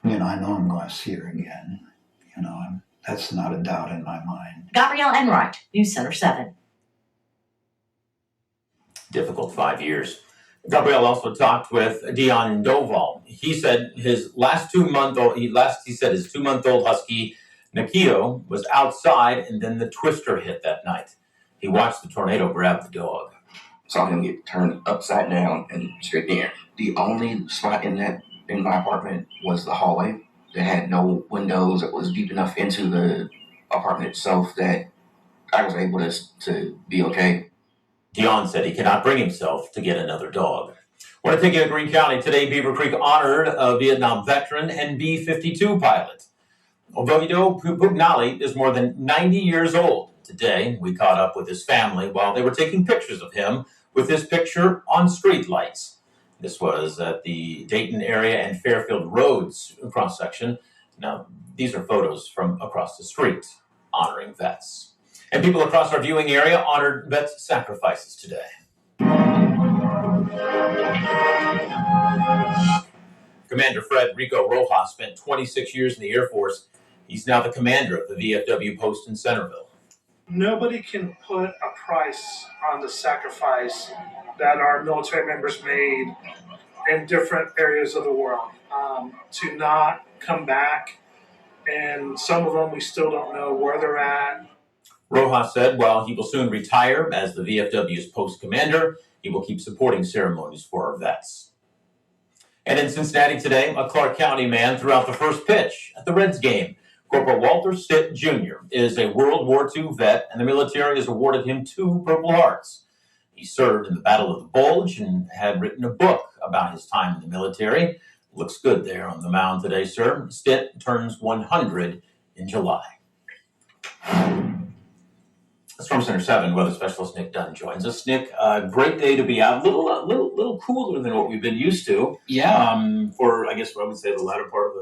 I know I'm going to see her again. That's not a doubt in my mind. Gabrielle Enright, News Center 7. Difficult 5 years. Gabrielle also talked with Dion Doval. He said his last 2-month-old, he said his 2-month-old husky, Nikio, was outside and then the twister hit that night. He watched the tornado grab the dog. Saw him get turned upside down and straight there. The only spot in my apartment was the hallway that had no windows. It was deep enough into the apartment itself that I was able to be okay. Dion said he cannot bring himself to get another dog. I want to take you to Greene County. Today, Beaver Creek honored a Vietnam veteran and B-52 pilot. Ovidio Pugnali is more than 90 years old. Today, we caught up with his family while they were taking pictures of him with his picture on street lights. This was at the Dayton area and Fairfield Roads cross-section. Now, these are photos from across the street honoring vets. And people across our viewing area honored vets' sacrifices today. Commander Fred Rico Rojas spent 26 years in the Air Force. He's now the commander of the VFW post in Centerville. Nobody can put a price on the sacrifice that our military members made in different areas of the world to not come back. And some of them, we still don't know where they're at. Rojas said while he will soon retire as the VFW's post commander, he will keep supporting ceremonies for our vets. And in Cincinnati today, a Clark County man threw out the first pitch at the Reds game. Corporal Walter Stitt Jr. is a World War II vet, and the military has awarded him 2 Purple Hearts. He served in the Battle of the Bulge and had written a book about his time in the military. Looks good there on the mound today, sir. Stitt turns 100 in July. Storm Center 7 weather specialist Nick Dunn joins us. Nick, great day to be out. A little cooler than what we've been used to. Yeah. For I guess what I would say the latter part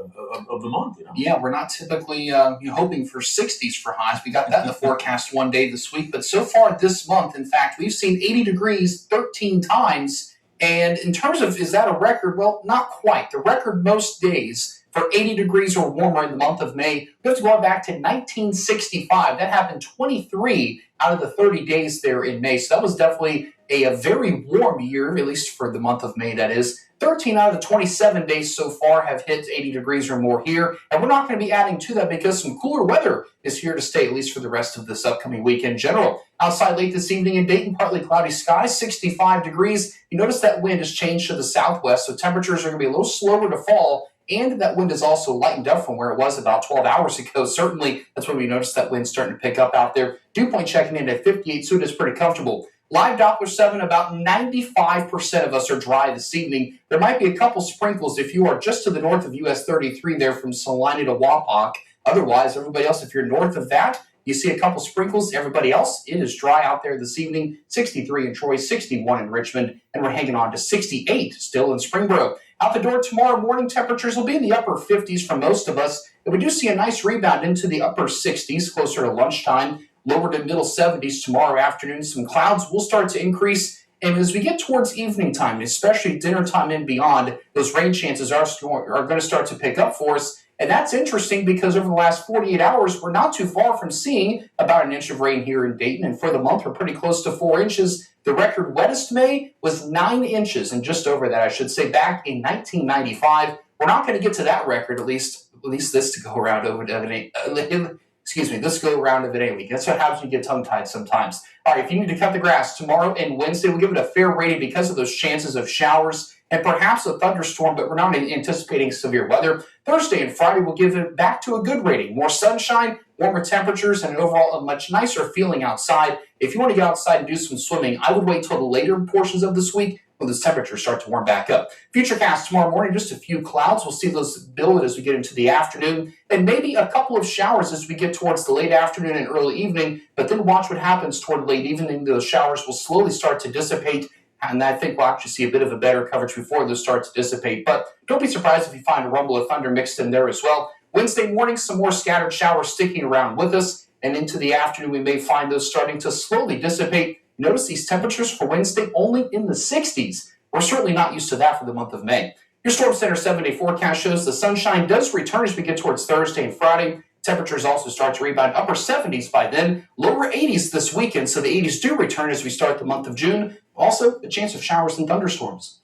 of the month. Yeah, we're not typically hoping for 60s for highs. We got that in the forecast one day this week, but so far this month, in fact, we've seen 80 degrees 13 times. And in terms of is that a record? Well, not quite. The record most days for 80 degrees or warmer in the month of May, we have to go back to 1965. That happened 23 out of the 30 days there in May. So that was definitely a very warm year, at least for the month of May, that is. 13 out of the 27 days so far have hit 80 degrees or more here. And we're not going to be adding to that because some cooler weather is here to stay, at least for the rest of this upcoming week in general. Outside late this evening in Dayton, partly cloudy skies, 65 degrees. You notice that wind has changed to the southwest, so temperatures are going to be a little slower to fall. And that wind is also lightened up from where it was about 12 hours ago. Certainly, that's when we noticed that wind starting to pick up out there. Dew point checking in at 58, so it is pretty comfortable. Live Doppler 7, about 95% of us are dry this evening. There might be a couple sprinkles if you are just to the north of US 33 there from Salina to Wapak. Otherwise, everybody else, if you're north of that, you see a couple sprinkles. Everybody else, it is dry out there this evening. 63 in Troy, 61 in Richmond, and we're hanging on to 68 still in Springboro. Out the door tomorrow morning, temperatures will be in the upper 50s for most of us. And we do see a nice rebound into the upper 60s closer to lunchtime. Lower to middle 70s tomorrow afternoon. Some clouds will start to increase. And as we get towards evening time, especially dinner time and beyond, those rain chances are going to start to pick up for us. And that's interesting because over the last 48 hours, we're not too far from seeing about an inch of rain here in Dayton. And for the month, we're pretty close to 4 inches. The record wettest May was 9 inches, and just over that, I should say, back in 1995. We're not going to get to that record, at least this to go around over this go around of it any week. That's what happens when you get tongue-tied sometimes. All right, if you need to cut the grass tomorrow and Wednesday, we'll give it a fair rating because of those chances of showers and perhaps a thunderstorm, but we're not anticipating severe weather. Thursday and Friday, we'll give it back to a good rating. More sunshine, warmer temperatures, and overall a much nicer feeling outside. If you want to get outside and do some swimming, I would wait till the later portions of this week when the temperatures start to warm back up. Futurecast tomorrow morning, just a few clouds. We'll see those build as we get into the afternoon, and maybe a couple of showers as we get towards the late afternoon and early evening, but then watch what happens toward late evening. Those showers will slowly start to dissipate, and I think we'll actually see a bit of a better coverage before those start to dissipate. But don't be surprised if you find a rumble of thunder mixed in there as well. Wednesday morning, some more scattered showers sticking around with us, and into the afternoon, we may find those starting to slowly dissipate. Notice these temperatures for Wednesday only in the 60s. We're certainly not used to that for the month of May. Your Storm Center 7-day forecast shows the sunshine does return as we get towards Thursday and Friday. Temperatures also start to rebound, upper 70s by then, lower 80s this weekend, so the 80s do return as we start the month of June. Also, a chance of showers and thunderstorms.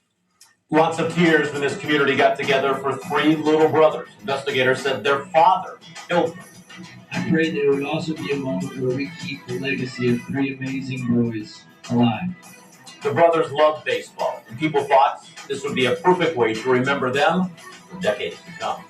Lots of tears when this community got together for 3 little brothers. Investigators said their father killed them. I pray there would also be a moment where we keep the legacy of 3 amazing boys alive. The brothers loved baseball, and people thought this would be a perfect way to remember them for decades to come.